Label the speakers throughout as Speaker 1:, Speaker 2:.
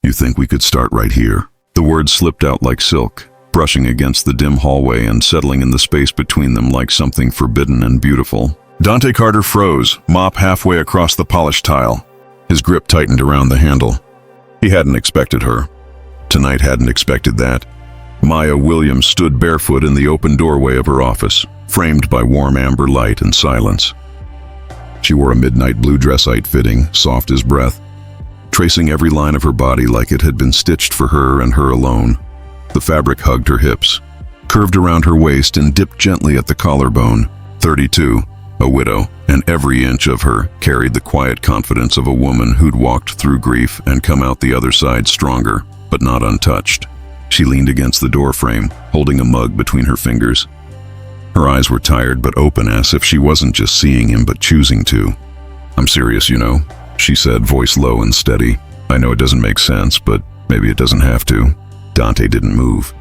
Speaker 1: You think we could start right here? The words slipped out like silk, brushing against the dim hallway and settling in the space between them like something forbidden and beautiful. Dante Carter froze, mop halfway across the polished tile. His grip tightened around the handle. He hadn't expected her. Tonight hadn't expected that. Maya Williams stood barefoot in the open doorway of her office, framed by warm amber light and silence. She wore a midnight blue dressite fitting, soft as breath, tracing every line of her body like it had been stitched for her and her alone. The fabric hugged her hips, curved around her waist and dipped gently at the collarbone. 32, a widow, and every inch of her carried the quiet confidence of a woman who'd walked through grief and come out the other side stronger, but not untouched. She leaned against the door frame, holding a mug between her fingers. Her eyes were tired but open, as if she wasn't just seeing him but choosing to. "I'm serious, you know," she said, voice low and steady. "I know it doesn't make sense, but maybe it doesn't have to." Dante didn't move.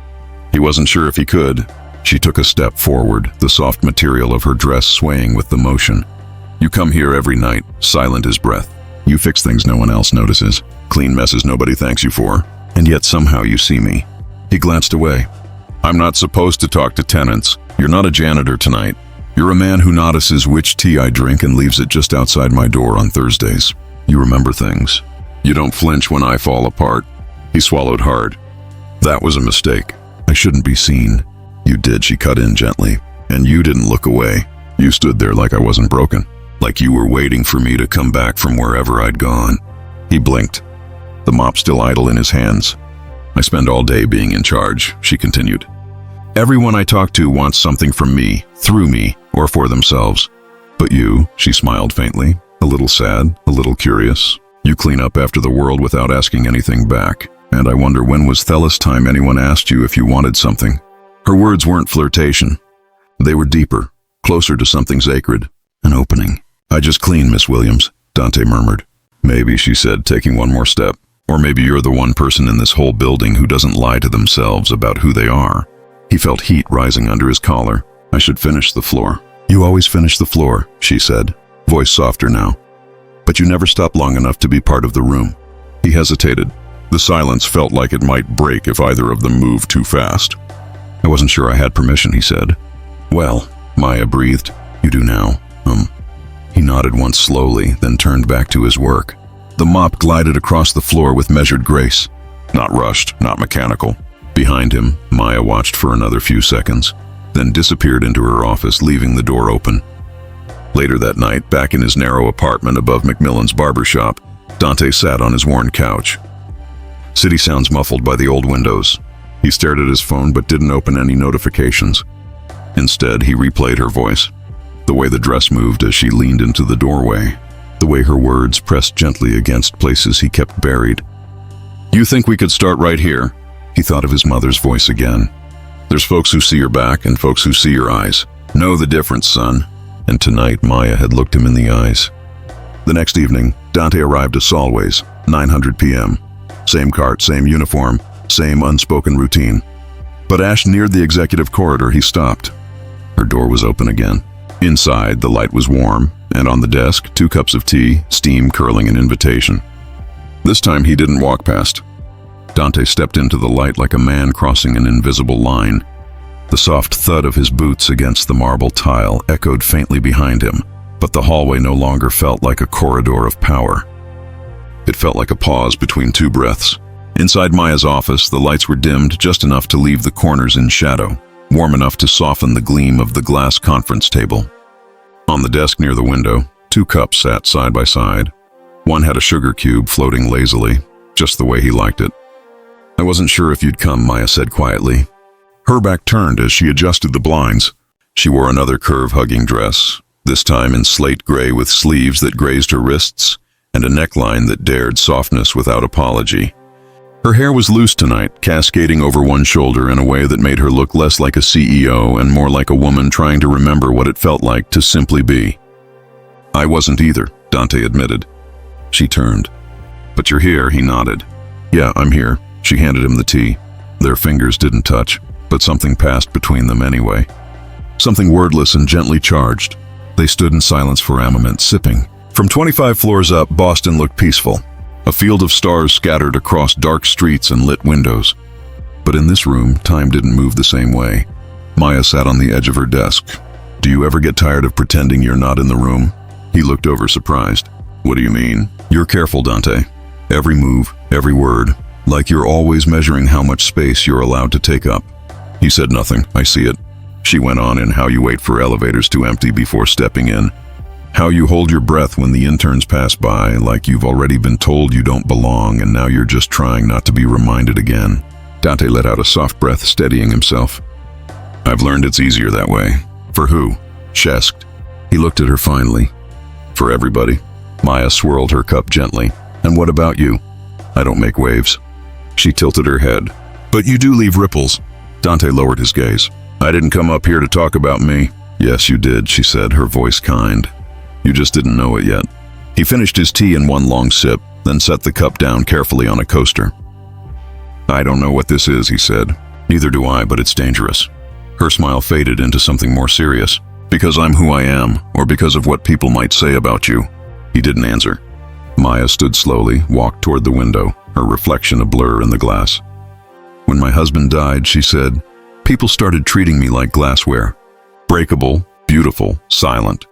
Speaker 1: He wasn't sure if he could. She took a step forward, the soft material of her dress swaying with the motion. "You come here every night, silent as breath. You fix things no one else notices, clean messes nobody thanks you for, and yet somehow you see me." He glanced away. "I'm not supposed to talk to tenants. You're not a janitor tonight. You're a man who notices which tea I drink and leaves it just outside my door on Thursdays. You remember things. You don't flinch when I fall apart." He swallowed hard. "That was a mistake. I shouldn't be seen." "You did," she cut in gently. "And you didn't look away. You stood there like I wasn't broken, like you were waiting for me to come back from wherever I'd gone." He blinked, the mop still idle in his hands. "I spend all day being in charge," she continued. "Everyone I talk to wants something from me, through me, or for themselves. But you," she smiled faintly, a little sad, a little curious. "You clean up after the world without asking anything back. And I wonder, when was the last time anyone asked you if you wanted something?" Her words weren't flirtation. They were deeper, closer to something sacred, an opening. "I just clean, Miss Williams," Dante murmured. "Maybe," she said, taking one more step. "Or maybe you're the one person in this whole building who doesn't lie to themselves about who they are." He felt heat rising under his collar. "I should finish the floor." "You always finish the floor," she said, voice softer now. "But you never stop long enough to be part of the room." He hesitated. The silence felt like it might break if either of them moved too fast. "I wasn't sure I had permission," he said. "Well," Maya breathed, "you do now." He nodded once slowly, then turned back to his work. The mop glided across the floor with measured grace. Not rushed, not mechanical. Behind him, Maya watched for another few seconds, then disappeared into her office, leaving the door open. Later that night, back in his narrow apartment above Macmillan's barber shop, Dante sat on his worn couch. City sounds muffled by the old windows. He stared at his phone but didn't open any notifications. Instead, he replayed her voice. The way the dress moved as she leaned into the doorway. The way her words pressed gently against places he kept buried. "You think we could start right here?" He thought of his mother's voice again. "There's folks who see your back and folks who see your eyes. Know the difference, son." And tonight, Maya had looked him in the eyes. The next evening, Dante arrived at Solway's, 900 p.m. Same cart, same uniform, same unspoken routine. But as neared the executive corridor, he stopped. Her door was open again. Inside, the light was warm, and on the desk, 2 cups of tea, steam curling an invitation. This time he didn't walk past. Dante stepped into the light like a man crossing an invisible line. The soft thud of his boots against the marble tile echoed faintly behind him, but the hallway no longer felt like a corridor of power. It felt like a pause between 2 breaths. Inside Maya's office, the lights were dimmed just enough to leave the corners in shadow, warm enough to soften the gleam of the glass conference table. On the desk near the window, 2 cups sat side by side. One had a sugar cube floating lazily, just the way he liked it. "I wasn't sure if you'd come," Maya said quietly. Her back turned as she adjusted the blinds. She wore another curve-hugging dress, this time in slate gray with sleeves that grazed her wrists and a neckline that dared softness without apology. Her hair was loose tonight, cascading over one shoulder in a way that made her look less like a CEO and more like a woman trying to remember what it felt like to simply be. "I wasn't either," Dante admitted. She turned. "But you're here," he nodded. "Yeah, I'm here." She handed him the tea. Their fingers didn't touch, but something passed between them anyway. Something wordless and gently charged. They stood in silence for a moment, sipping. From 25 floors up, Boston looked peaceful. A field of stars scattered across dark streets and lit windows. But in this room, time didn't move the same way. Maya sat on the edge of her desk. "Do you ever get tired of pretending you're not in the room?" He looked over surprised. "What do you mean?" "You're careful, Dante. Every move, every word, like you're always measuring how much space you're allowed to take up." He said nothing. "I see it." She went on in how you wait for elevators to empty before stepping in. How you hold your breath when the interns pass by, like you've already been told you don't belong and now you're just trying not to be reminded again. Dante let out a soft breath, steadying himself. "I've learned it's easier that way." "For who?" she asked. He looked at her finally. "For everybody." Maya swirled her cup gently. "And what about you?" "I don't make waves." She tilted her head. "But you do leave ripples." Dante lowered his gaze. "I didn't come up here to talk about me." "Yes, you did," she said, her voice kind. "You just didn't know it yet." He finished his tea in one long sip, then set the cup down carefully on a coaster. "I don't know what this is," he said. "Neither do I, but it's dangerous." Her smile faded into something more serious. "Because I'm who I am, or because of what people might say about you?" He didn't answer. Maya stood slowly, walked toward the window, her reflection a blur in the glass. "When my husband died," she said, "people started treating me like glassware. Breakable, beautiful, silent.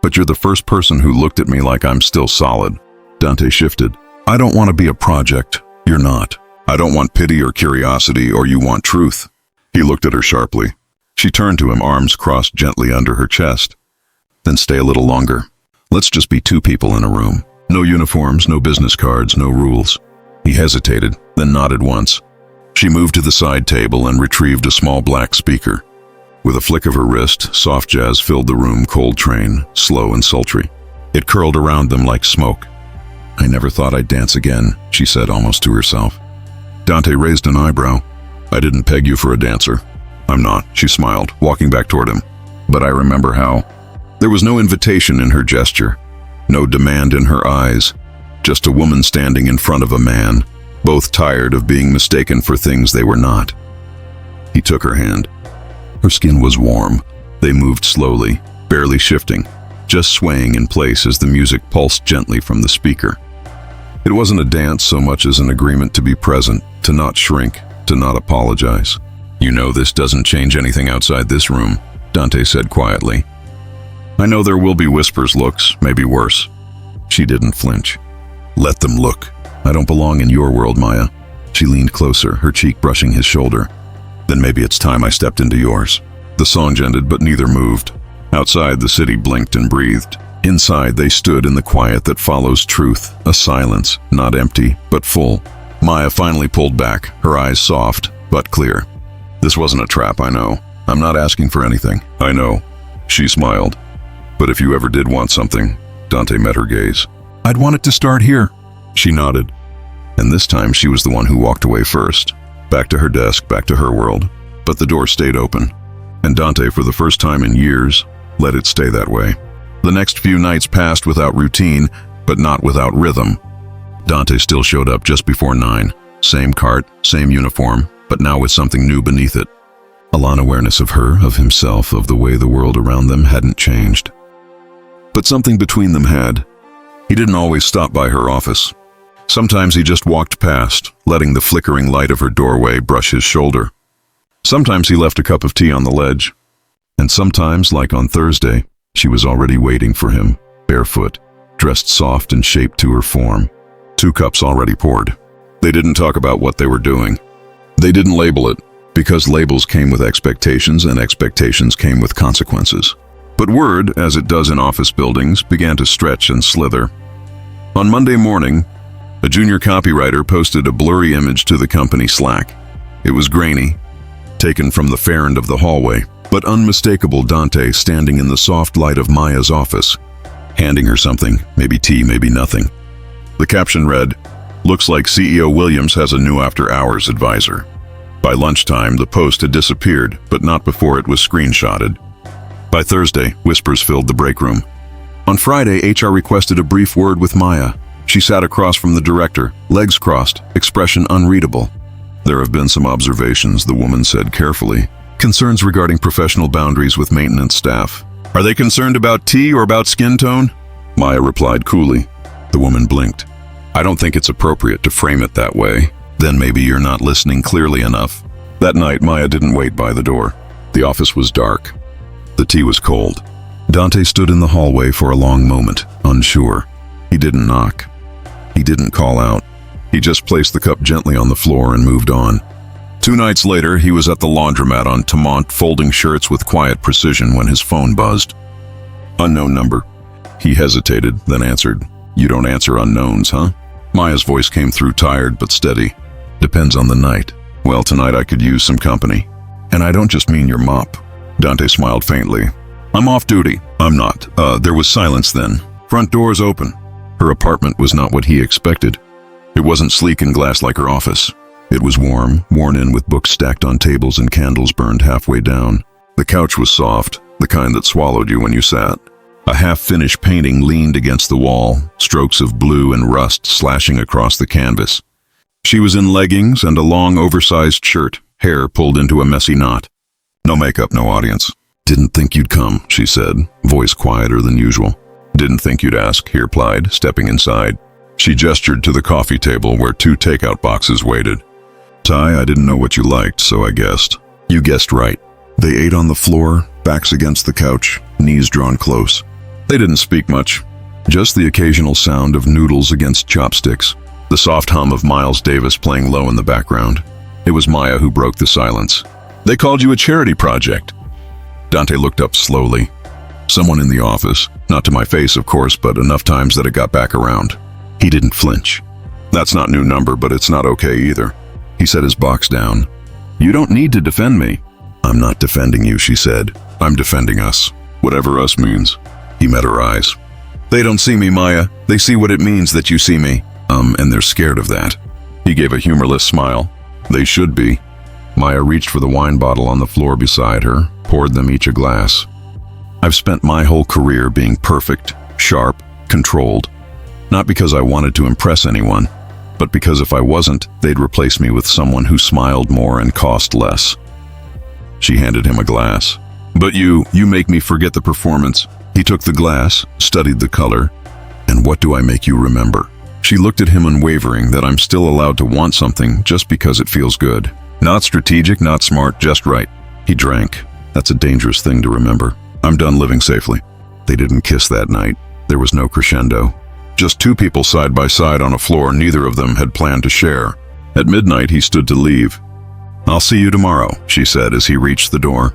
Speaker 1: But you're the first person who looked at me like I'm still solid." Dante shifted. "I don't want to be a project. You're not. I don't want pity or curiosity, or you want truth." He looked at her sharply. She turned to him, arms crossed gently under her chest. "Then stay a little longer. Let's just be two people in a room. No uniforms, no business cards, no rules." He hesitated, then nodded once. She moved to the side table and retrieved a small black speaker. With a flick of her wrist, soft jazz filled the room, Coltrane, slow and sultry. It curled around them like smoke. "I never thought I'd dance again," she said almost to herself. Dante raised an eyebrow. "I didn't peg you for a dancer." "I'm not," she smiled, walking back toward him. "But I remember how." There was no invitation in her gesture, no demand in her eyes, just a woman standing in front of a man, both tired of being mistaken for things they were not. He took her hand. Her skin was warm. They moved slowly, barely shifting, just swaying in place as the music pulsed gently from the speaker. It wasn't a dance so much as an agreement to be present, to not shrink, to not apologize. "You know this doesn't change anything outside this room," Dante said quietly. "I know there will be whispers, looks, maybe worse." She didn't flinch. "Let them look. I don't belong in your world, Maya." She leaned closer, her cheek brushing his shoulder. "Then maybe it's time I stepped into yours." The song ended, but neither moved. Outside, the city blinked and breathed. Inside, they stood in the quiet that follows truth, a silence, not empty, but full. Maya finally pulled back, her eyes soft, but clear. "This wasn't a trap, I know. I'm not asking for anything." "I know." She smiled. "But if you ever did want something," Dante met her gaze. "I'd want it to start here." She nodded. And this time she was the one who walked away first. Back to her desk, back to her world. But the door stayed open. And Dante, for the first time in years, let it stay that way. The next few nights passed without routine, but not without rhythm. Dante still showed up just before 9. Same cart, same uniform, but now with something new beneath it. A long awareness of her, of himself, of the way the world around them hadn't changed. But something between them had. He didn't always stop by her office. Sometimes he just walked past, letting the flickering light of her doorway brush his shoulder. Sometimes he left a cup of tea on the ledge. And sometimes, like on Thursday, she was already waiting for him, barefoot, dressed soft and shaped to her form. 2 cups already poured. They didn't talk about what they were doing. They didn't label it, because labels came with expectations and expectations came with consequences. But word, as it does in office buildings, began to stretch and slither. On Monday morning, a junior copywriter posted a blurry image to the company Slack. It was grainy, taken from the far end of the hallway, but unmistakable Dante standing in the soft light of Maya's office, handing her something, maybe tea, maybe nothing. The caption read, "Looks like CEO Williams has a new after-hours advisor." By lunchtime, the post had disappeared, but not before it was screenshotted. By Thursday, whispers filled the break room. On Friday, HR requested a brief word with Maya. She sat across from the director, legs crossed, expression unreadable. "There have been some observations," the woman said carefully. "Concerns regarding professional boundaries with maintenance staff." "Are they concerned about tea or about skin tone?" Maya replied coolly. The woman blinked. I don't think it's appropriate to frame it that way. Then maybe you're not listening clearly enough. That night, Maya didn't wait by the door. The office was dark. The tea was cold. Dante stood in the hallway for a long moment, unsure. He didn't knock. He didn't call out. He just placed the cup gently on the floor and moved on. 2 nights later, he was at the laundromat on Tamont folding shirts with quiet precision when his phone buzzed. Unknown number. He hesitated, then answered. You don't answer unknowns, huh? Maya's voice came through tired but steady. Depends on the night. Well, tonight I could use some company. And I don't just mean your mop. Dante smiled faintly. I'm off duty. I'm not. There was silence then. Front doors open. Her apartment was not what he expected. It wasn't sleek and glass like her office. It was warm, worn in with books stacked on tables and candles burned halfway down. The couch was soft, the kind that swallowed you when you sat. A half-finished painting leaned against the wall, strokes of blue and rust slashing across the canvas. She was in leggings and a long, oversized shirt, hair pulled into a messy knot. No makeup, no audience. Didn't think you'd come, she said, voice quieter than usual. Didn't think you'd ask, he replied, stepping inside. She gestured to the coffee table where 2 takeout boxes waited. Ty, I didn't know what you liked, so I guessed. You guessed right. They ate on the floor, backs against the couch, knees drawn close. They didn't speak much, just the occasional sound of noodles against chopsticks, the soft hum of Miles Davis playing low in the background. It was Maya who broke the silence. They called you a charity project. Dante looked up slowly. Someone in the office, not to my face of course, but enough times that it got back around. He didn't flinch. That's not new number, but it's not okay either. He set his box down. You don't need to defend me. I'm not defending you, she said. I'm defending us. Whatever us means. He met her eyes. They don't see me, Maya. They see what it means that you see me. And they're scared of that. He gave a humorless smile. They should be. Maya reached for the wine bottle on the floor beside her, poured them each a glass. I've spent my whole career being perfect, sharp, controlled. Not because I wanted to impress anyone, but because if I wasn't, they'd replace me with someone who smiled more and cost less. She handed him a glass. But you make me forget the performance. He took the glass, studied the color. And what do I make you remember? She looked at him unwavering that I'm still allowed to want something just because it feels good. Not strategic, not smart, just right. He drank. That's a dangerous thing to remember. I'm done living safely. They didn't kiss that night. There was no crescendo. Just 2 people side by side on a floor neither of them had planned to share. At midnight, he stood to leave. I'll see you tomorrow, she said as he reached the door.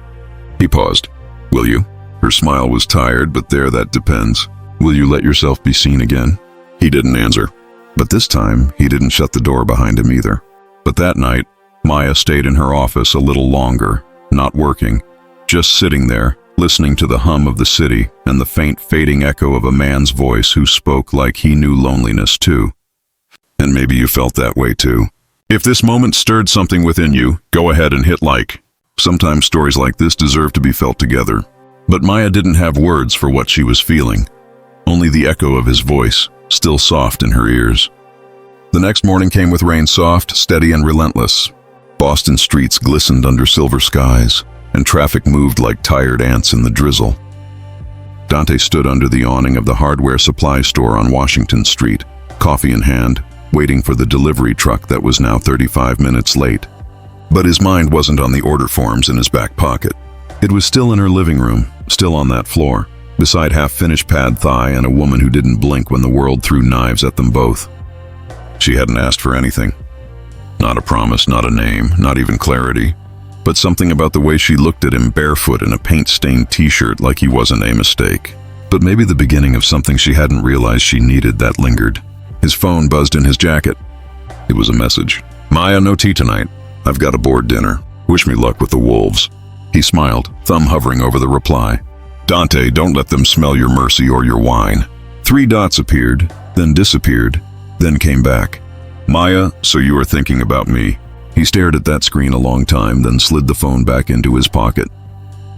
Speaker 1: He paused. Will you? Her smile was tired, but that depends. Will you let yourself be seen again? He didn't answer. But this time, he didn't shut the door behind him either. But that night, Maya stayed in her office a little longer, not working, just sitting there, listening to the hum of the city and the faint fading echo of a man's voice who spoke like he knew loneliness too. And maybe you felt that way too. If this moment stirred something within you, go ahead and hit like. Sometimes stories like this deserve to be felt together. But Maya didn't have words for what she was feeling. Only the echo of his voice, still soft in her ears. The next morning came with rain, soft, steady, and relentless. Boston streets glistened under silver skies, and traffic moved like tired ants in the drizzle. Dante stood under the awning of the hardware supply store on Washington Street, coffee in hand, waiting for the delivery truck that was now 35 minutes late. But his mind wasn't on the order forms in his back pocket. It was still in her living room, still on that floor, beside half-finished pad thai and a woman who didn't blink when the world threw knives at them both. She hadn't asked for anything. Not a promise, not a name, not even clarity, but something about the way she looked at him barefoot in a paint-stained t-shirt like he wasn't a mistake. But maybe the beginning of something she hadn't realized she needed that lingered. His phone buzzed in his jacket. It was a message. Maya, no tea tonight. I've got a board dinner. Wish me luck with the wolves. He smiled, thumb hovering over the reply. Dante, don't let them smell your mercy or your wine. 3 dots appeared, then disappeared, then came back. Maya, so you are thinking about me. He stared at that screen a long time, then slid the phone back into his pocket.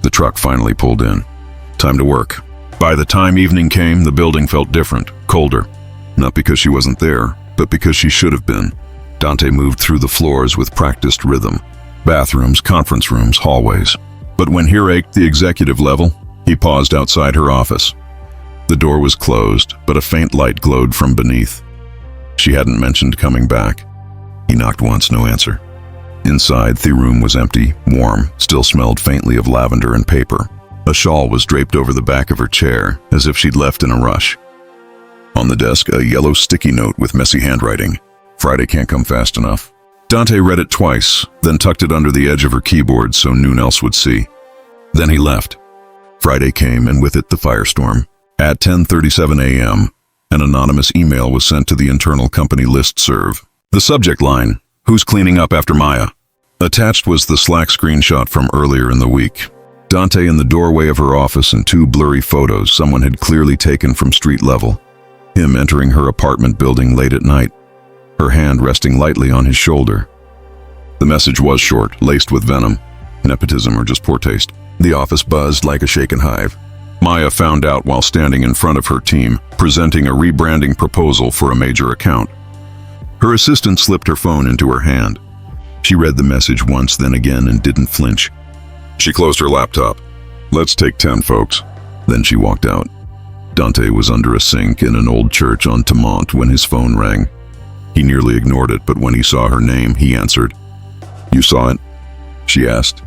Speaker 1: The truck finally pulled in. Time to work. By the time evening came, the building felt different, colder. Not because she wasn't there, but because she should have been. Dante moved through the floors with practiced rhythm. Bathrooms, conference rooms, hallways. But when here ached the executive level, he paused outside her office. The door was closed, but a faint light glowed from beneath. She hadn't mentioned coming back. He knocked once, no answer. Inside, the room was empty, warm, still smelled faintly of lavender and paper. A shawl was draped over the back of her chair, as if she'd left in a rush. On the desk, a yellow sticky note with messy handwriting. Friday can't come fast enough. Dante read it twice, then tucked it under the edge of her keyboard so no one else would see. Then he left. Friday came, and with it the firestorm. At 10:37 a.m., an anonymous email was sent to the internal company listserv. The subject line, "Who's cleaning up after Maya?" Attached was the Slack screenshot from earlier in the week. Dante in the doorway of her office and two blurry photos someone had clearly taken from street level. Him entering her apartment building late at night, her hand resting lightly on his shoulder. The message was short, laced with venom. Nepotism or just poor taste. The office buzzed like a shaken hive. Maya found out while standing in front of her team, presenting a rebranding proposal for a major account. Her assistant slipped her phone into her hand. She read the message once, then again, and didn't flinch. She closed her laptop. "Let's take 10, folks." Then she walked out. Dante was under a sink in an old church on Tamont when his phone rang. He nearly ignored it, but when he saw her name, he answered. "You saw it?" she asked.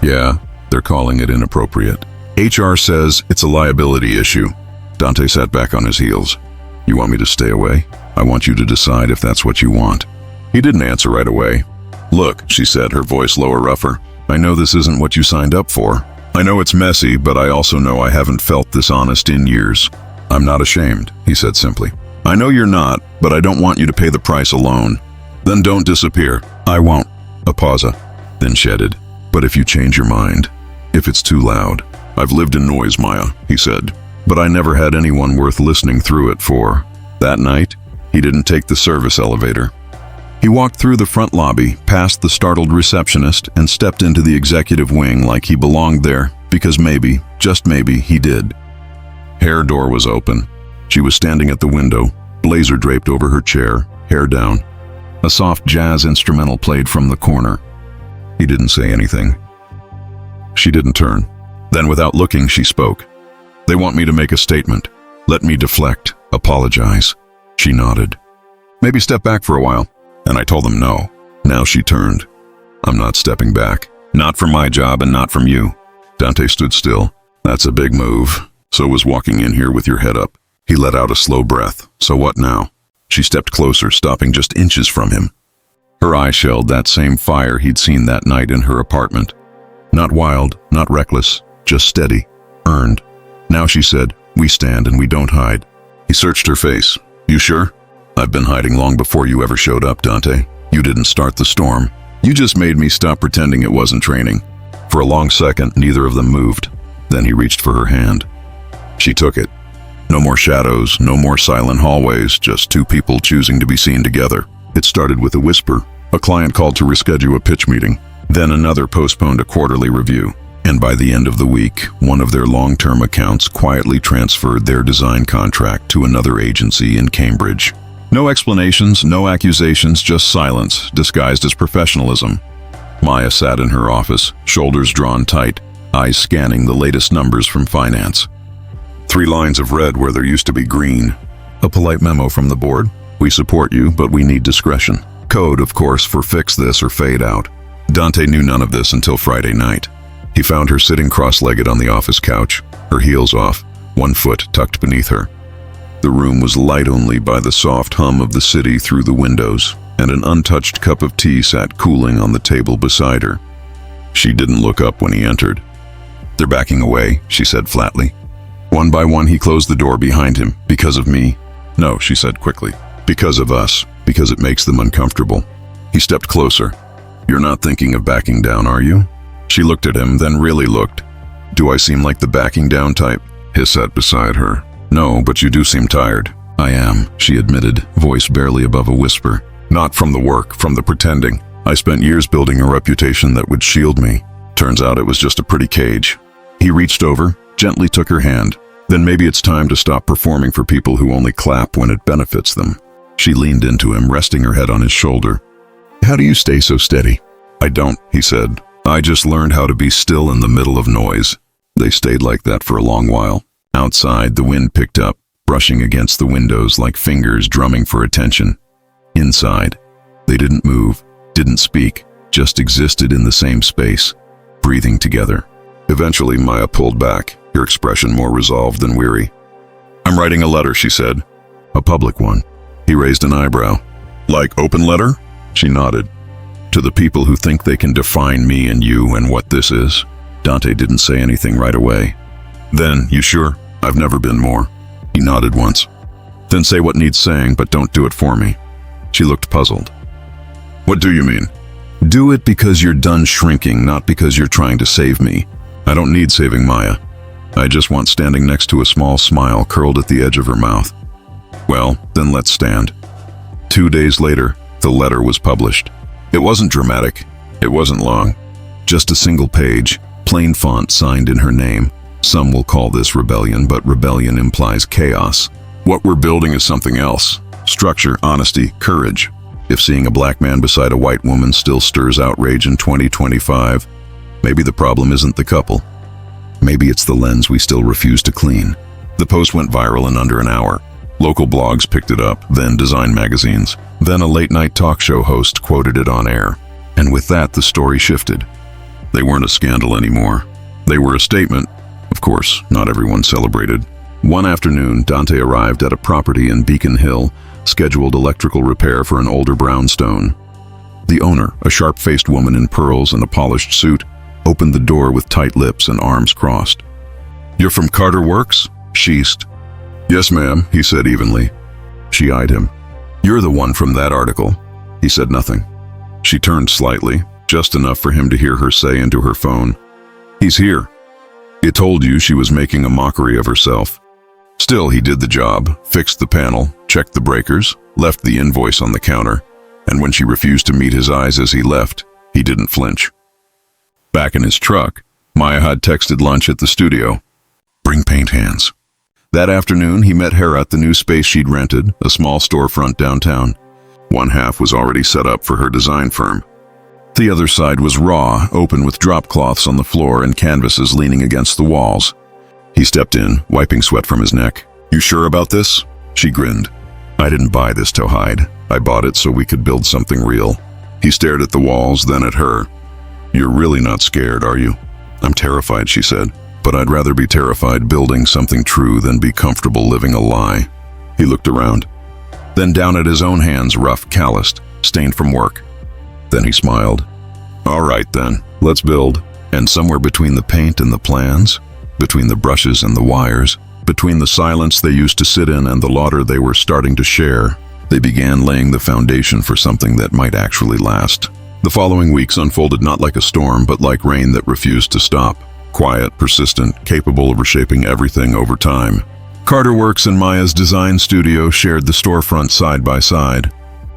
Speaker 1: "Yeah, they're calling it inappropriate. HR says it's a liability issue." Dante sat back on his heels. "You want me to stay away? I want you to decide if that's what you want." He didn't answer right away. "Look," she said, her voice lower, rougher. "I know this isn't what you signed up for. I know it's messy, but I also know I haven't felt this honest in years." "I'm not ashamed," he said simply. "I know you're not, but I don't want you to pay the price alone." "Then don't disappear." "I won't." A pause, then shedded. "But if you change your mind, if it's too loud." "I've lived in noise, Maya," he said, "but I never had anyone worth listening through it for." That night, he didn't take the service elevator. He walked through the front lobby, past the startled receptionist, and stepped into the executive wing like he belonged there, because maybe, just maybe, he did. Hair door was open. She was standing at the window, blazer draped over her chair, hair down. A soft jazz instrumental played from the corner. He didn't say anything. She didn't turn. Then without looking, she spoke. "They want me to make a statement. Let me deflect, apologize." She nodded. "Maybe step back for a while." And I told them no. Now she turned. "I'm not stepping back. Not from my job and not from you." Dante stood still. "That's a big move. So was walking in here with your head up." He let out a slow breath. "So what now?" She stepped closer, stopping just inches from him. Her eye shelled that same fire he'd seen that night in her apartment. Not wild, not reckless, just steady, earned. Now she said, "We stand and we don't hide." He searched her face. "You sure?" "I've been hiding long before you ever showed up, Dante. You didn't start the storm. You just made me stop pretending it wasn't training." For a long second, neither of them moved. Then he reached for her hand. She took it. No more shadows, no more silent hallways, just two people choosing to be seen together. It started with a whisper. A client called to reschedule a pitch meeting. Then another postponed a quarterly review. And by the end of the week, one of their long-term accounts quietly transferred their design contract to another agency in Cambridge. No explanations, no accusations, just silence, disguised as professionalism. Maya sat in her office, shoulders drawn tight, eyes scanning the latest numbers from finance. 3 lines of red where there used to be green. A polite memo from the board. "We support you, but we need discretion." Code, of course, for fix this or fade out. Dante knew none of this until Friday night. He found her sitting cross-legged on the office couch, her heels off, one foot tucked beneath her. The room was light only by the soft hum of the city through the windows, and an untouched cup of tea sat cooling on the table beside her. She didn't look up when he entered. "They're backing away," she said flatly. One by one he closed the door behind him. "Because of me?" "No," she said quickly. "Because of us. Because it makes them uncomfortable." He stepped closer. "You're not thinking of backing down, are you?" She looked at him, then really looked. "Do I seem like the backing down type?" He sat beside her. "No, but you do seem tired." "I am," she admitted, voice barely above a whisper. "Not from the work, from the pretending. I spent years building a reputation that would shield me. Turns out it was just a pretty cage." He reached over, gently took her hand. "Then maybe it's time to stop performing for people who only clap when it benefits them." She leaned into him, resting her head on his shoulder. "How do you stay so steady?" "I don't," he said. "I just learned how to be still in the middle of noise." They stayed like that for a long while. Outside, the wind picked up, brushing against the windows like fingers drumming for attention. inside. They didn't move, didn't speak, just existed in the same space, breathing together. Eventually, Maya pulled back, her expression more resolved than weary. "I'm writing a letter," she said. "A public one." He raised an eyebrow. "Like open letter?" She nodded. "To the people who think they can define me and you and what this is." Dante didn't say anything right away. "Then, you sure? I've never been more." He nodded once. "Then say what needs saying, but don't do it for me." She looked puzzled. "What do you mean?" "Do it because you're done shrinking, not because you're trying to save me. I don't need saving Maya. I just want standing next to a small smile curled at the edge of her mouth." "Well, then let's stand." 2 days later, the letter was published. It wasn't dramatic. It wasn't long. Just a single page, plain font signed in her name. Some will call this rebellion, but rebellion implies chaos. What we're building is something else. Structure, honesty, courage. If seeing a black man beside a white woman still stirs outrage in 2025, maybe the problem isn't the couple. Maybe it's the lens we still refuse to clean. The post went viral in under an hour. Local blogs picked it up, then design magazines. Then a late-night talk show host quoted it on air. And with that, the story shifted. They weren't a scandal anymore. They were a statement. Of course, not everyone celebrated. One afternoon, Dante arrived at a property in Beacon Hill, scheduled electrical repair for an older brownstone. The owner, a sharp-faced woman in pearls and a polished suit, opened the door with tight lips and arms crossed. "You're from Carter Works?" She asked. "Yes, ma'am," he said evenly. She eyed him. "You're the one from that article." He said nothing. She turned slightly, just enough for him to hear her say into her phone, "He's here." It told you she was making a mockery of herself. Still, he did the job, fixed the panel, checked the breakers, left the invoice on the counter, and when she refused to meet his eyes as he left, he didn't flinch. Back in his truck, Maya had texted lunch at the studio. "Bring paint hands." That afternoon, he met Hera at the new space she'd rented, a small storefront downtown. One half was already set up for her design firm. The other side was raw, open with drop cloths on the floor and canvases leaning against the walls. He stepped in, wiping sweat from his neck. "You sure about this?" She grinned. "I didn't buy this to hide. I bought it so we could build something real." He stared at the walls, then at her. "You're really not scared, are you?" "I'm terrified," she said. "But I'd rather be terrified building something true than be comfortable living a lie." He looked around. Then down at his own hands, rough, calloused, stained from work. Then he smiled. "All right then, let's build." And somewhere between the paint and the plans, between the brushes and the wires, between the silence they used to sit in and the laughter they were starting to share, they began laying the foundation for something that might actually last. The following weeks unfolded not like a storm, but like rain that refused to stop. Quiet, persistent, capable of reshaping everything over time. Carter Works and Maya's design studio shared the storefront side by side.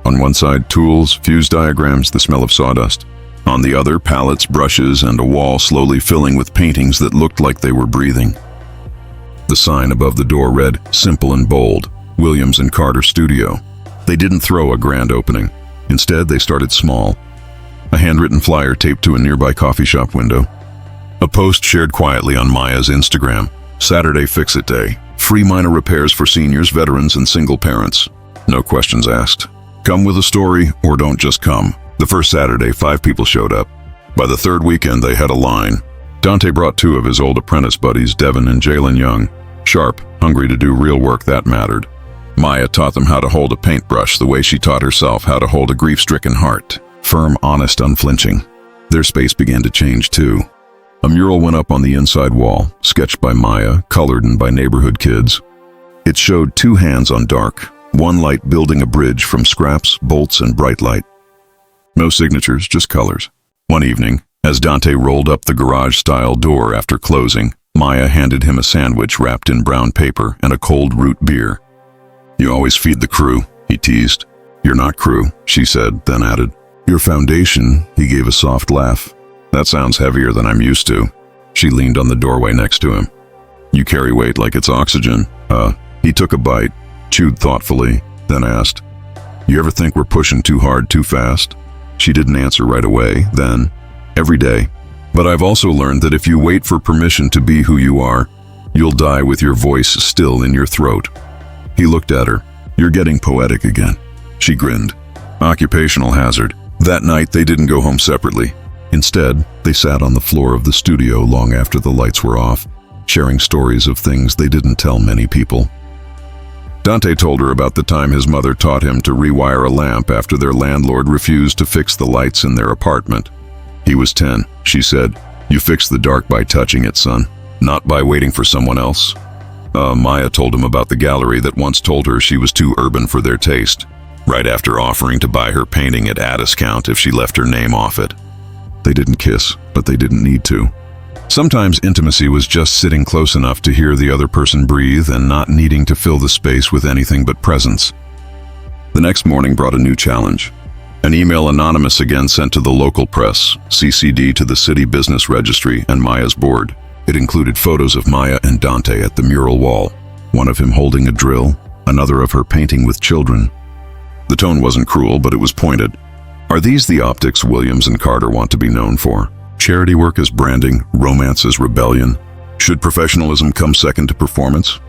Speaker 1: On one side, tools, fused diagrams, the smell of sawdust. On the other, palettes, brushes, and a wall slowly filling with paintings that looked like they were breathing. The sign above the door read, simple and bold, Williams and Carter Studio. They didn't throw a grand opening. Instead, they started small. A handwritten flyer taped to a nearby coffee shop window. A post shared quietly on Maya's Instagram. Saturday Fix-It Day. Free minor repairs for seniors, veterans, and single parents. No questions asked. Come with a story, or don't just come. The first Saturday, 5 people showed up. By the third weekend, they had a line. Dante brought 2 of his old apprentice buddies, Devin and Jalen Young. Sharp, hungry to do real work that mattered. Maya taught them how to hold a paintbrush the way she taught herself how to hold a grief-stricken heart. Firm, honest, unflinching. Their space began to change too. A mural went up on the inside wall, sketched by Maya, colored in by neighborhood kids. It showed 2 hands on dark, one light building a bridge from scraps, bolts, and bright light. No signatures, just colors. One evening, as Dante rolled up the garage-style door after closing, Maya handed him a sandwich wrapped in brown paper and a cold root beer. "You always feed the crew," he teased. "You're not crew," she said, then added. "Your foundation," he gave a soft laugh. "That sounds heavier than I'm used to." She leaned on the doorway next to him. "You carry weight like it's oxygen." He took a bite, chewed thoughtfully, then asked, "You ever think we're pushing too hard too fast?" She didn't answer right away, then, "Every day. But I've also learned that if you wait for permission to be who you are, you'll die with your voice still in your throat." He looked at her. "You're getting poetic again." She grinned. Occupational hazard. That night, they didn't go home separately. Instead, they sat on the floor of the studio long after the lights were off, sharing stories of things they didn't tell many people. Dante told her about the time his mother taught him to rewire a lamp after their landlord refused to fix the lights in their apartment. He was 10, she said. You fix the dark by touching it, son, not by waiting for someone else. Maya told him about the gallery that once told her she was too urban for their taste, right after offering to buy her painting at a discount if she left her name off it. They didn't kiss, but they didn't need to. Sometimes intimacy was just sitting close enough to hear the other person breathe and not needing to fill the space with anything but presence. The next morning brought a new challenge. An email anonymous again sent to the local press, CC'd to the city business registry and Maya's board. It included photos of Maya and Dante at the mural wall, one of him holding a drill, another of her painting with children. The tone wasn't cruel, but it was pointed. Are these the optics Williams and Carter want to be known for? Charity work as branding, romance as rebellion? Should professionalism come second to performance?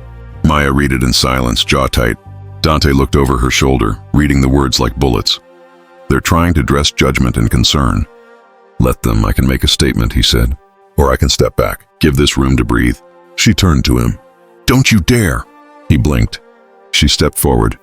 Speaker 1: Maya read it in silence, jaw tight. Dante looked over her shoulder, reading the words like bullets. They're trying to dress judgment and concern. Let them, I can make a statement, he said. Or I can step back, give this room to breathe. She turned to him. Don't you dare! He blinked. She stepped forward.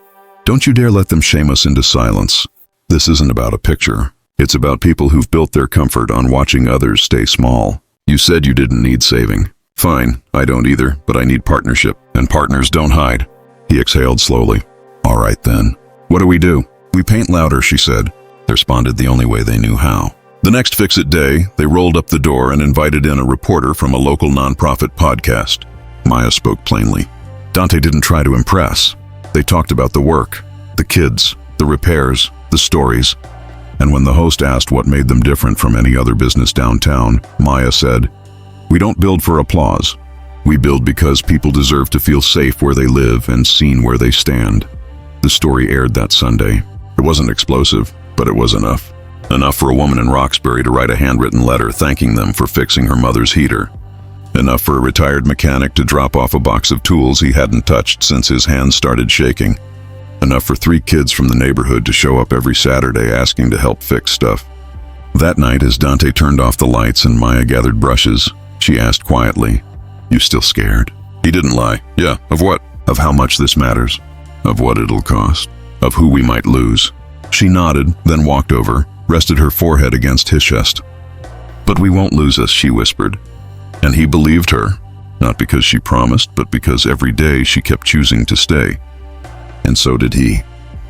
Speaker 1: Don't you dare let them shame us into silence. This isn't about a picture. It's about people who've built their comfort on watching others stay small. You said you didn't need saving. Fine, I don't either, but I need partnership, and partners don't hide. He exhaled slowly. All right then. What do? We paint louder, she said. They responded the only way they knew how. The next Fix-It day, they rolled up the door and invited in a reporter from a local nonprofit podcast. Maya spoke plainly. Dante didn't try to impress. They talked about the work, the kids, the repairs, the stories. And when the host asked what made them different from any other business downtown, Maya said, "We don't build for applause. We build because people deserve to feel safe where they live and seen where they stand." The story aired that Sunday. It wasn't explosive, but it was enough. Enough for a woman in Roxbury to write a handwritten letter thanking them for fixing her mother's heater. Enough for a retired mechanic to drop off a box of tools he hadn't touched since his hands started shaking. Enough for 3 kids from the neighborhood to show up every Saturday asking to help fix stuff. That night, as Dante turned off the lights and Maya gathered brushes, she asked quietly, "You still scared?" He didn't lie. "Yeah, of what?" "Of how much this matters. Of what it'll cost. Of who we might lose." She nodded, then walked over, rested her forehead against his chest. "But we won't lose us," she whispered. And he believed her, not because she promised, but because every day she kept choosing to stay. And so did he.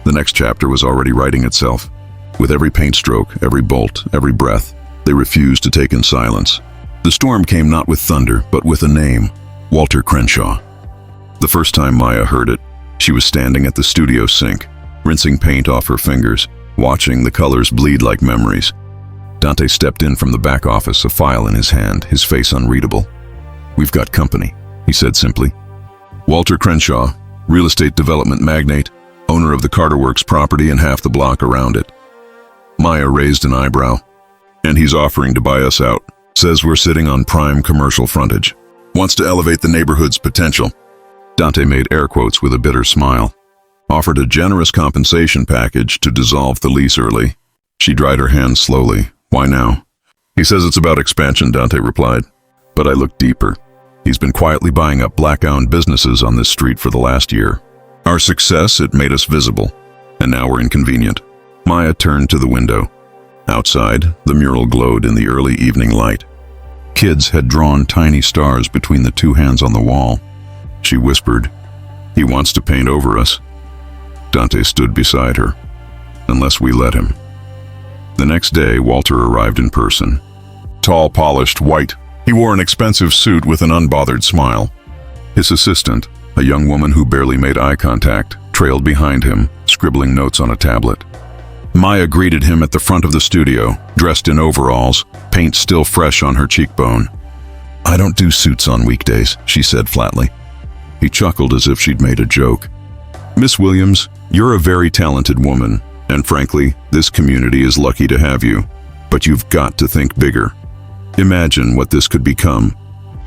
Speaker 1: The next chapter was already writing itself. With every paint stroke, every bolt, every breath, they refused to take in silence. The storm came not with thunder, but with a name, Walter Crenshaw. The first time Maya heard it, she was standing at the studio sink, rinsing paint off her fingers, watching the colors bleed like memories. Dante stepped in from the back office, a file in his hand, his face unreadable. "We've got company," he said simply. Walter Crenshaw, real estate development magnate, owner of the Carter Works property and half the block around it. Maya raised an eyebrow. "And he's offering to buy us out. Says we're sitting on prime commercial frontage. Wants to elevate the neighborhood's potential." Dante made air quotes with a bitter smile. "Offered a generous compensation package to dissolve the lease early." She dried her hands slowly. "Why now?" "He says it's about expansion," Dante replied. But I looked deeper. He's been quietly buying up black-owned businesses on this street for the last year. Our success, it made us visible. And now we're inconvenient. Maya turned to the window. Outside, the mural glowed in the early evening light. Kids had drawn tiny stars between the 2 hands on the wall. She whispered, "He wants to paint over us." Dante stood beside her. "Unless we let him." The next day, Walter arrived in person. Tall, polished, white. He wore an expensive suit with an unbothered smile. His assistant, a young woman who barely made eye contact, trailed behind him, scribbling notes on a tablet. Maya greeted him at the front of the studio, dressed in overalls, paint still fresh on her cheekbone. "I don't do suits on weekdays," she said flatly. He chuckled as if she'd made a joke. "Miss Williams, you're a very talented woman, and frankly, this community is lucky to have you. But you've got to think bigger. Imagine what this could become.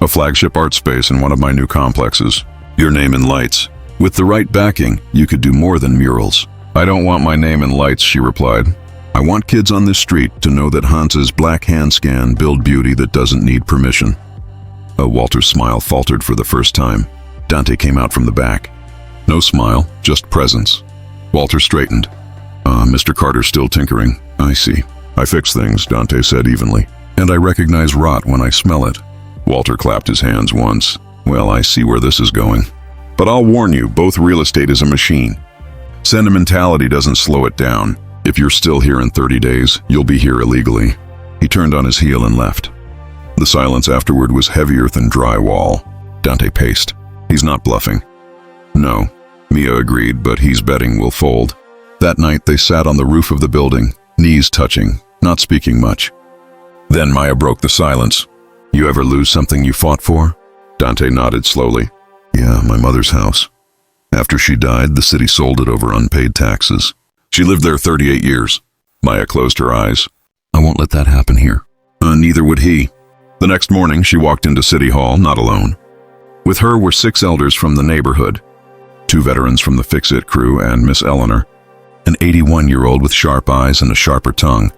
Speaker 1: A flagship art space in one of my new complexes. Your name in lights. With the right backing, you could do more than murals. "I don't want my name in lights," she replied. "I want kids on this street to know that Hans's black hand scan build beauty that doesn't need permission." Walter's smile faltered for the first time. Dante came out from the back. No smile, just presence. Walter straightened. Mr. Carter's still tinkering. I see. I fix things," Dante said evenly. "And I recognize rot when I smell it." Walter clapped his hands once. "Well, I see where this is going. But I'll warn you, both real estate is a machine. Sentimentality doesn't slow it down. If you're still here in 30 days, you'll be here illegally." He turned on his heel and left. The silence afterward was heavier than drywall. Dante paced. "He's not bluffing." "No," Mia agreed, "but he's betting we'll fold." That night they sat on the roof of the building, knees touching, not speaking much. Then Maya broke the silence. "You ever lose something you fought for?" Dante nodded slowly. "Yeah, my mother's house. After she died, the city sold it over unpaid taxes. She lived there 38 years. Maya closed her eyes. "I won't let that happen here." Neither would he. The next morning, she walked into City Hall, not alone. With her were 6 elders from the neighborhood, 2 veterans from the Fix-It crew and Miss Eleanor, an 81-year-old with sharp eyes and a sharper tongue,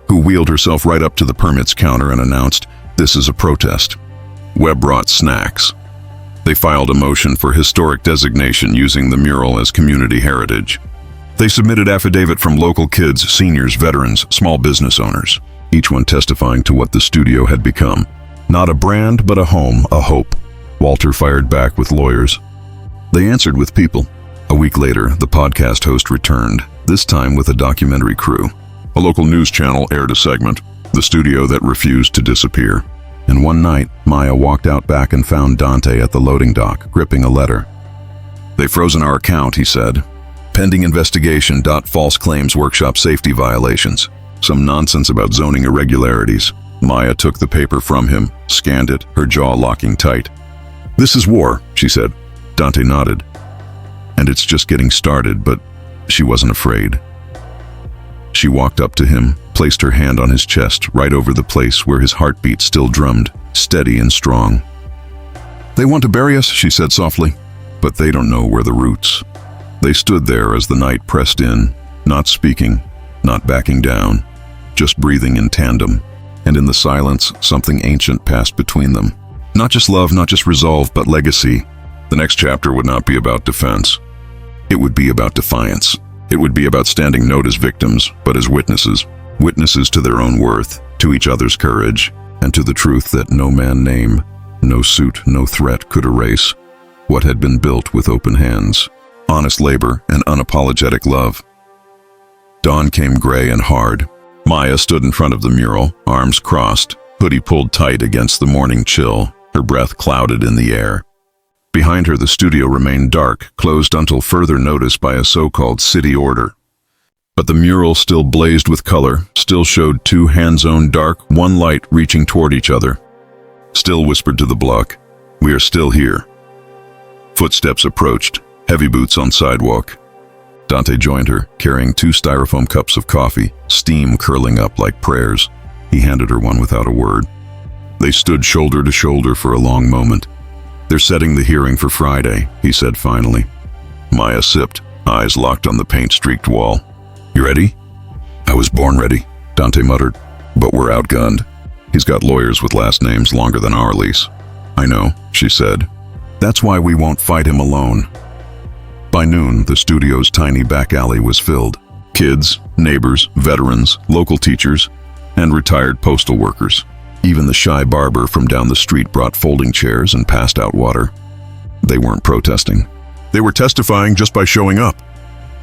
Speaker 1: who wheeled herself right up to the permits counter and announced, "This is a protest." Webb brought snacks. They filed a motion for historic designation using the mural as community heritage. They submitted affidavit from local kids, seniors, veterans, small business owners, each one testifying to what the studio had become. Not a brand, but a home, a hope. Walter fired back with lawyers. They answered with people. A week later, the podcast host returned, this time with a documentary crew. A local news channel aired a segment, The Studio That Refused to Disappear. And one night, Maya walked out back and found Dante at the loading dock, gripping a letter. "They've frozen our account," he said. "Pending investigation. False claims workshop safety violations. Some nonsense about zoning irregularities." Maya took the paper from him, scanned it, her jaw locking tight. "This is war," she said. Dante nodded. "And it's just getting started," but she wasn't afraid. She walked up to him, placed her hand on his chest, right over the place where his heartbeat still drummed, steady and strong. "They want to bury us," she said softly, "but they don't know where the roots." They stood there as the night pressed in, not speaking, not backing down, just breathing in tandem, and in the silence, something ancient passed between them. Not just love, not just resolve, but legacy. The next chapter would not be about defense. It would be about defiance. It would be about standing not as victims, but as witnesses. Witnesses to their own worth, to each other's courage, and to the truth that no man name, no suit, no threat could erase what had been built with open hands, honest labor, and unapologetic love. Dawn came gray and hard. Maya stood in front of the mural, arms crossed, hoodie pulled tight against the morning chill, her breath clouded in the air. Behind her, the studio remained dark, closed until further notice by a so-called city order. But the mural still blazed with color, still showed 2 hand-zoned dark, one light reaching toward each other. Still whispered to the block, "We are still here." Footsteps approached, heavy boots on sidewalk. Dante joined her, carrying 2 styrofoam cups of coffee, steam curling up like prayers. He handed her one without a word. They stood shoulder to shoulder for a long moment. "They're setting the hearing for Friday," he said finally. Maya sipped, eyes locked on the paint-streaked wall. "You ready?" "I was born ready," Dante muttered. "But we're outgunned. He's got lawyers with last names longer than our lease." "I know," she said. "That's why we won't fight him alone." By noon, the studio's tiny back alley was filled. Kids, neighbors, veterans, local teachers, and retired postal workers. Even the shy barber from down the street brought folding chairs and passed out water. They weren't protesting. They were testifying just by showing up.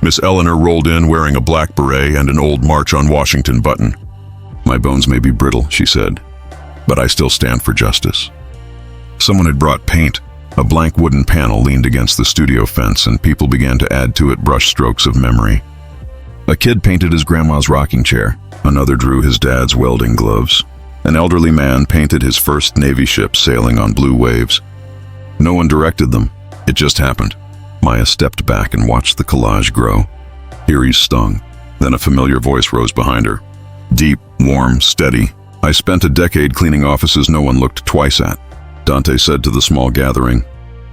Speaker 1: Miss Eleanor rolled in wearing a black beret and an old March on Washington button. "My bones may be brittle," she said, "but I still stand for justice." Someone had brought paint. A blank wooden panel leaned against the studio fence, and people began to add to it brush strokes of memory. A kid painted his grandma's rocking chair. Another drew his dad's welding gloves. An elderly man painted his first Navy ship sailing on blue waves. No one directed them. It just happened. Maya stepped back and watched the collage grow. Eerie stung. Then a familiar voice rose behind her. Deep, warm, steady. "I spent a decade cleaning offices no one looked twice at," Dante said to the small gathering.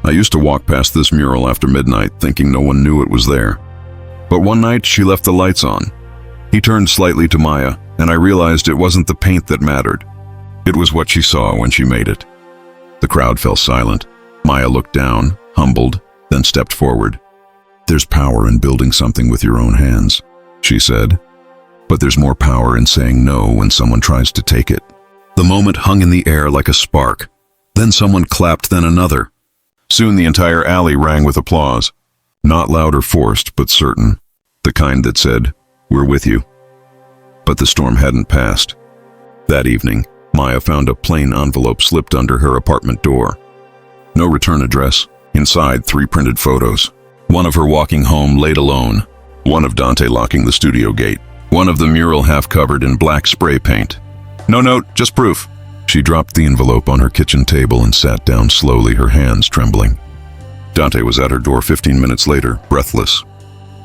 Speaker 1: "I used to walk past this mural after midnight thinking no one knew it was there. But one night, she left the lights on. He turned slightly to Maya, and I realized it wasn't the paint that mattered. It was what she saw when she made it. The crowd fell silent. Maya looked down, humbled, then stepped forward. "There's power in building something with your own hands," she said. "But there's more power in saying no when someone tries to take it." The moment hung in the air like a spark. Then someone clapped, then another. Soon the entire alley rang with applause. Not loud or forced, but certain. The kind that said, "We're with you." But the storm hadn't passed. That evening, Maya found a plain envelope slipped under her apartment door. No return address. Inside, 3 printed photos. One of her walking home late alone. One of Dante locking the studio gate. One of the mural half covered in black spray paint. "No note, just proof." She dropped the envelope on her kitchen table and sat down slowly, her hands trembling. Dante was at her door 15 minutes later, breathless.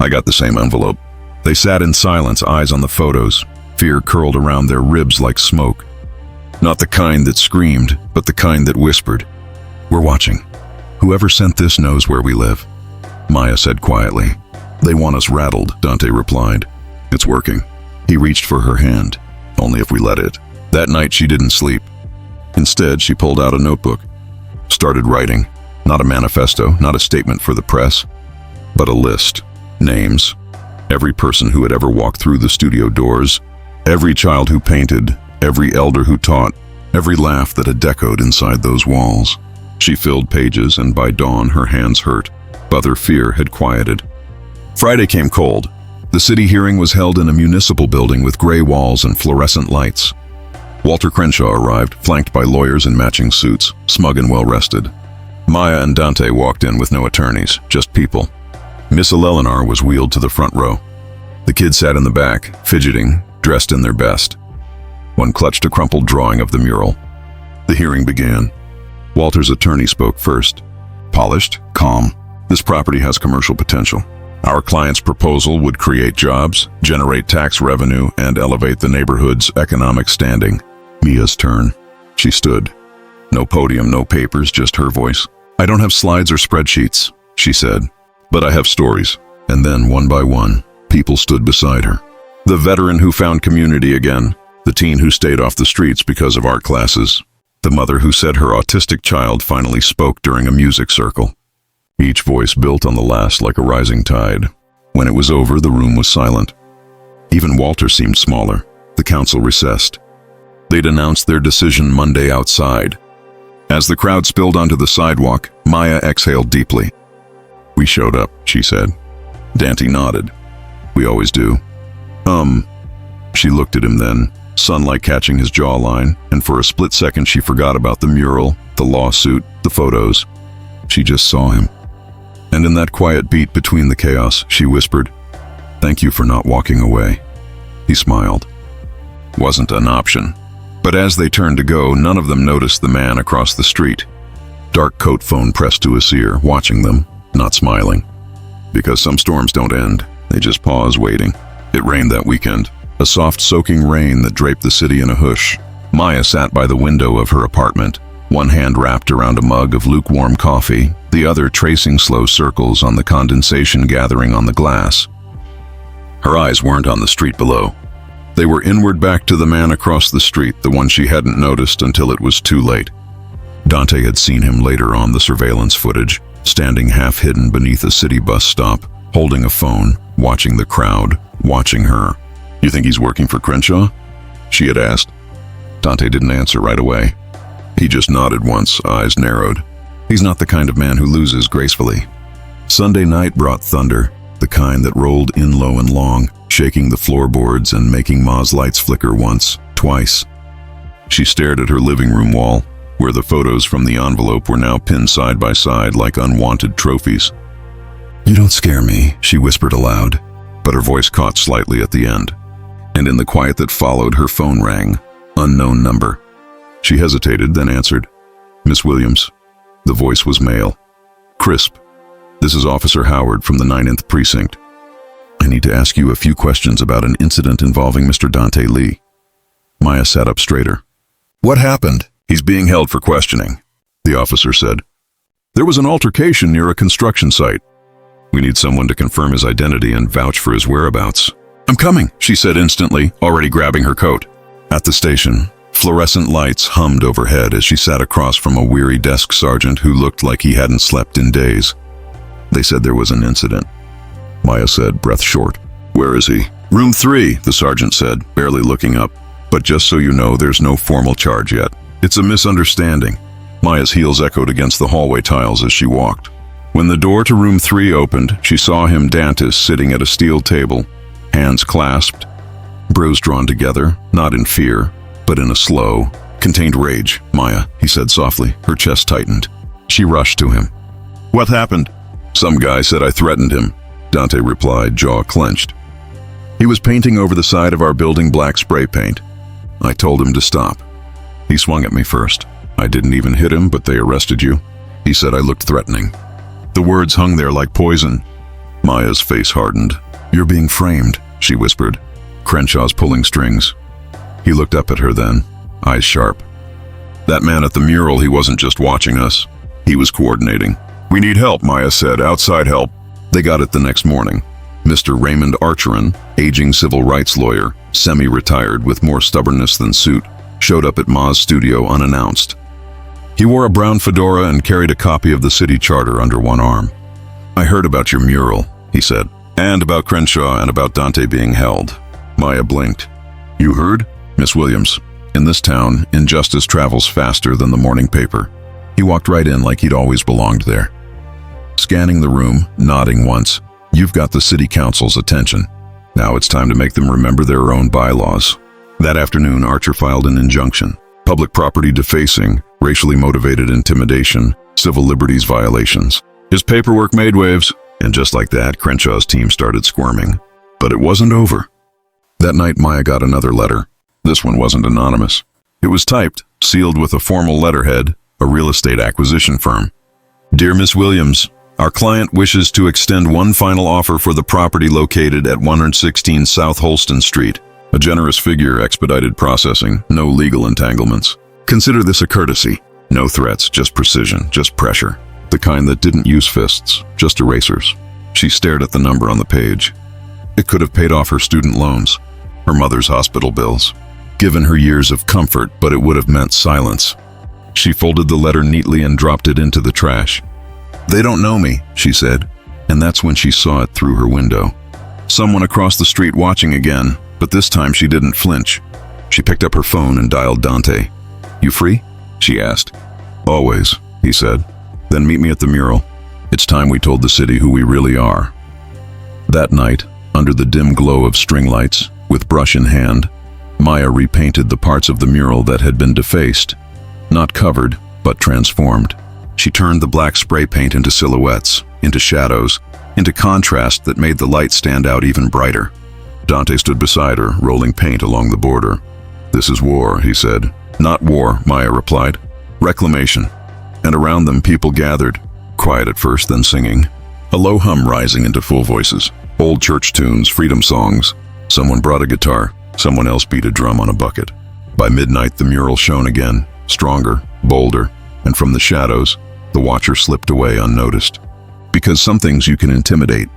Speaker 1: "I got the same envelope." They sat in silence, eyes on the photos. Fear curled around their ribs like smoke. Not the kind that screamed, but the kind that whispered. "We're watching. Whoever sent this knows where we live," Maya said quietly. "They want us rattled," Dante replied. "It's working." He reached for her hand. "Only if we let it." That night she didn't sleep. Instead, she pulled out a notebook. Started writing. Not a manifesto, not a statement for the press, but a list. Names. Every person who had ever walked through the studio doors. Every child who painted. Every elder who taught. Every laugh that had echoed inside those walls. She filled pages, and by dawn her hands hurt, but her fear had quieted. Friday came cold. The city hearing was held in a municipal building with gray walls and fluorescent lights. Walter Crenshaw arrived, flanked by lawyers in matching suits, smug and well-rested. Maya and Dante walked in with no attorneys, just people. Miss Eleanor was wheeled to the front row. The kids sat in the back, fidgeting, dressed in their best. One clutched a crumpled drawing of the mural. The hearing began. Walter's attorney spoke first. Polished, calm. "This property has commercial potential. Our client's proposal would create jobs, generate tax revenue, and elevate the neighborhood's economic standing." Mia's turn. She stood. No podium, no papers, just her voice. "I don't have slides or spreadsheets," she said, "but I have stories." And then, one by one, people stood beside her. The veteran who found community again. The teen who stayed off the streets because of art classes. The mother who said her autistic child finally spoke during a music circle. Each voice built on the last like a rising tide. When it was over, the room was silent. Even Walter seemed smaller. The council recessed. They'd announced their decision Monday outside. As the crowd spilled onto the sidewalk, Maya exhaled deeply. "We showed up," she said. Dante nodded. "We always do." She looked at him then, sunlight catching his jawline, and for a split second she forgot about the mural, the lawsuit, the photos. She just saw him. And in that quiet beat between the chaos, she whispered, "Thank you for not walking away." He smiled. Wasn't an option. But as they turned to go, none of them noticed the man across the street. Dark coat phone pressed to his ear, watching them, not smiling. Because some storms don't end, they just pause waiting. It rained that weekend, a soft soaking rain that draped the city in a hush. Maya sat by the window of her apartment, one hand wrapped around a mug of lukewarm coffee, the other tracing slow circles on the condensation gathering on the glass. Her eyes weren't on the street below. They were inward back to the man across the street, the one she hadn't noticed until it was too late. Dante had seen him later on the surveillance footage, standing half-hidden beneath a city bus stop, holding a phone, watching the crowd, watching her. "You think he's working for Crenshaw?" she had asked. Dante didn't answer right away. He just nodded once, eyes narrowed. He's not the kind of man who loses gracefully. Sunday night brought thunder, the kind that rolled in low and long, shaking the floorboards and making Ma's lights flicker once, twice. She stared at her living room wall, where the photos from the envelope were now pinned side by side like unwanted trophies. "You don't scare me," she whispered aloud, but her voice caught slightly at the end. And in the quiet that followed, her phone rang. Unknown number. She hesitated, then answered. "Miss Williams." The voice was male. Crisp. "This is Officer Howard from the 9th Precinct. I need to ask you a few questions about an incident involving Mr. Dante Lee." Maya sat up straighter. "What happened?" "He's being held for questioning," the officer said. "There was an altercation near a construction site." We need someone to confirm his identity and vouch for his whereabouts. I'm coming, she said instantly, already grabbing her coat. At the station, fluorescent lights hummed overhead as she sat across from a weary desk sergeant who looked like he hadn't slept in days. They said there was an incident. Maya said, breath short. Where is he? Room 3, the sergeant said, barely looking up. But just so you know, there's no formal charge yet. It's a misunderstanding. Maya's heels echoed against the hallway tiles as she walked. When the door to room 3 opened, she saw him, Dantis, sitting at a steel table, hands clasped, brows drawn together, not in fear, but in a slow, contained rage. Maya, he said softly, her chest tightened. She rushed to him. What happened? Some guy said I threatened him, Dante replied, jaw clenched. He was painting over the side of our building black spray paint. I told him to stop. He swung at me first. I didn't even hit him, but they arrested you. He said I looked threatening. The words hung there like poison. Maya's face hardened. You're being framed, she whispered. Crenshaw's pulling strings. He looked up at her then, eyes sharp. That man at the mural, he wasn't just watching us. He was coordinating. We need help, Maya said, outside help. They got it the next morning. Mr. Raymond Archeron, aging civil rights lawyer, semi-retired with more stubbornness than suit, showed up at Ma's studio unannounced. He wore a brown fedora and carried a copy of the city charter under one arm. I heard about your mural, he said, and about Crenshaw and about Dante being held. Maya blinked. You heard? Miss Williams, in this town, injustice travels faster than the morning paper. He walked right in like he'd always belonged there. Scanning the room, nodding once. You've got the city council's attention. Now it's time to make them remember their own bylaws. That afternoon, Archer filed an injunction. Public property defacing, racially motivated intimidation, civil liberties violations. His paperwork made waves, and just like that, Crenshaw's team started squirming. But it wasn't over. That night, Maya got another letter. This one wasn't anonymous. It was typed, sealed with a formal letterhead, a real estate acquisition firm. Dear Miss Williams, our client wishes to extend one final offer for the property located at 116 South Holston Street. A generous figure, expedited processing, no legal entanglements. Consider this a courtesy. No threats, just precision, just pressure. The kind that didn't use fists, just erasers. She stared at the number on the page. It could have paid off her student loans, her mother's hospital bills, given her years of comfort, but it would have meant silence. She folded the letter neatly and dropped it into the trash. They don't know me, she said, and that's when she saw it through her window. Someone across the street watching again, but this time she didn't flinch. She picked up her phone and dialed Dante. You free? She asked. Always, he said. Then meet me at the mural. It's time we told the city who we really are. That night, under the dim glow of string lights, with brush in hand, Maya repainted the parts of the mural that had been defaced, not covered, but transformed. She turned the black spray paint into silhouettes, into shadows, into contrast that made the light stand out even brighter. Dante stood beside her, rolling paint along the border. This is war, he said. Not war, Maya replied. Reclamation. And around them people gathered, quiet at first, then singing. A low hum rising into full voices. Old church tunes, freedom songs. Someone brought a guitar. Someone else beat a drum on a bucket. By midnight, the mural shone again, stronger, bolder, and from the shadows, the watcher slipped away unnoticed. Because some things you can intimidate,